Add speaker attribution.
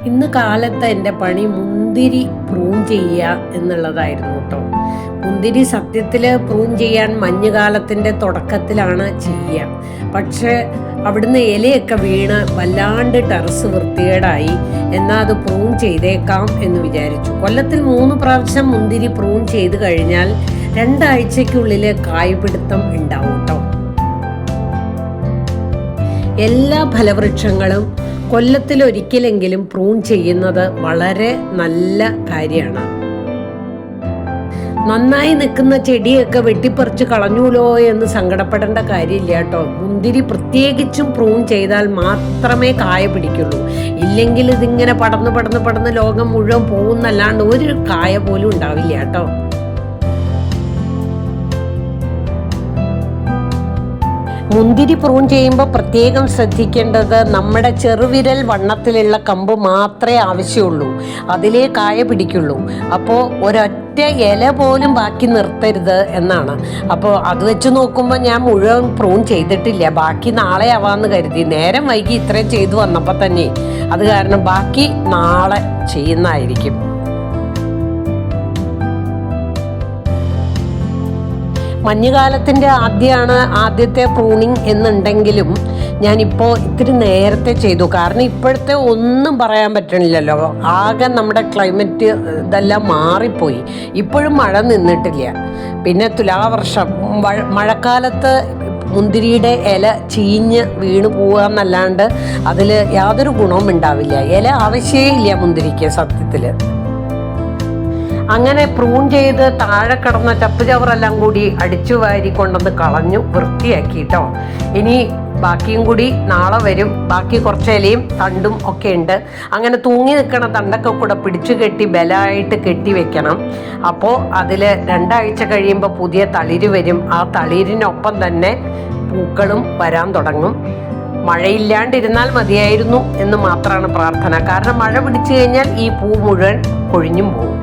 Speaker 1: ഇന്ന് കാലത്ത് എൻ്റെ പണി മുന്തിരി പ്രൂൺ ചെയ്യുക എന്നുള്ളതായിരുന്നു കേട്ടോ. മുന്തിരി സത്യത്തിൽ പ്രൂൺ ചെയ്യാൻ മഞ്ഞുകാലത്തിൻ്റെ തുടക്കത്തിലാണ് ചെയ്യുക. പക്ഷേ അവിടുന്ന് ഇലയൊക്കെ വീണ് വല്ലാണ്ട് ടെറസ് വൃത്തികേടായി. എന്നാൽ അത് പ്രൂൺ ചെയ്തേക്കാം എന്ന് വിചാരിച്ചു. കൊല്ലത്തിൽ 3 പ്രാവശ്യം മുന്തിരി പ്രൂൺ ചെയ്ത് കഴിഞ്ഞാൽ 2 ആഴ്ചയ്ക്കുള്ളിൽ കായ്പിടുത്തം ഉണ്ടാവും കേട്ടോ. എല്ലാ ഫലവൃക്ഷങ്ങളും കൊല്ലത്തിലൊരിക്കലെങ്കിലും പ്രൂൺ ചെയ്യുന്നത് വളരെ നല്ല കാര്യമാണ്. നന്നായി നിൽക്കുന്ന ചെടിയൊക്കെ വെട്ടിപ്പറിച്ച് കളഞ്ഞൂലോ എന്ന് സങ്കടപ്പെടേണ്ട കാര്യമില്ല കേട്ടോ. മുന്തിരി പ്രത്യേകിച്ചും പ്രൂൺ ചെയ്താൽ മാത്രമേ കായ പിടിക്കുള്ളൂ. ഇല്ലെങ്കിൽ ഇതിങ്ങനെ പടന്ന് ലോകം മുഴുവൻ പോകുന്നല്ലാണ്ട് ഒരു കായ പോലും ഉണ്ടാവില്ല കേട്ടോ. മുന്തിരി പ്രൂൺ ചെയ്യുമ്പോൾ പ്രത്യേകം ശ്രദ്ധിക്കേണ്ടത് നമ്മുടെ ചെറുവിരൽ വണ്ണത്തിലുള്ള കമ്പ് മാത്രമേ ആവശ്യമുള്ളൂ, അതിലേ കായ പിടിക്കുള്ളൂ. അപ്പോൾ ഒരൊറ്റ ഇല പോലും ബാക്കി നിർത്തരുത് എന്നാണ്. അപ്പോൾ അത് വെച്ച് നോക്കുമ്പോൾ ഞാൻ മുഴുവൻ പ്രൂൺ ചെയ്തിട്ടില്ല. ബാക്കി നാളെ ആവാമെന്ന് കരുതി. നേരം വൈകി ഇത്രയും ചെയ്തു വന്നപ്പോൾ തന്നെ അത് കാരണം ബാക്കി നാളെ ചെയ്യുന്നതായിരിക്കും. മഞ്ഞുകാലത്തിൻ്റെ ആദ്യത്തെ പ്രൂണിങ് എന്നുണ്ടെങ്കിലും ഞാനിപ്പോൾ ഇത്തിരി നേരത്തെ ചെയ്തു. കാരണം ഇപ്പോഴത്തെ ഒന്നും പറയാൻ പറ്റണില്ലല്ലോ. ആകെ നമ്മുടെ ക്ലൈമറ്റ് ഇതെല്ലാം മാറിപ്പോയി. ഇപ്പോഴും മഴ നിന്നിട്ടില്ല. പിന്നെ തുലാവർഷം മഴക്കാലത്ത് മുന്തിരിയുടെ ഇല ചീഞ്ഞ് വീണ് പോവുക എന്നല്ലാണ്ട് അതിൽ യാതൊരു ഗുണവും ഉണ്ടാവില്ല. ഇല ആവശ്യമേ ഇല്ല മുന്തിരിക്ക് സത്യത്തിൽ. അങ്ങനെ പ്രൂൺ ചെയ്ത് താഴെ കിടന്ന ചപ്പുചവറെല്ലാം കൂടി അടിച്ചു വാരി കൊണ്ടുവന്ന് കളഞ്ഞു വൃത്തിയാക്കി കേട്ടോ. ഇനി ബാക്കിയും കൂടി നാളെ വരും. ബാക്കി കുറച്ച് ഇലയും തണ്ടും ഒക്കെ ഉണ്ട്. അങ്ങനെ തൂങ്ങി നിൽക്കണ തണ്ടൊക്കെ കൂടെ പിടിച്ചു കെട്ടി ബലമായിട്ട് കെട്ടി വെക്കണം. അപ്പോൾ അതിൽ 2 ആഴ്ച കഴിയുമ്പോൾ പുതിയ തളിര് വരും. ആ തളിരിനൊപ്പം തന്നെ പൂക്കളും വരാൻ തുടങ്ങും. മഴയില്ലാണ്ടിരുന്നാൽ മതിയായിരുന്നു എന്ന് മാത്രമാണ് പ്രാർത്ഥന. കാരണം മഴ പിടിച്ചു കഴിഞ്ഞാൽ ഈ പൂ മുഴുവൻ കൊഴിഞ്ഞും പോകും.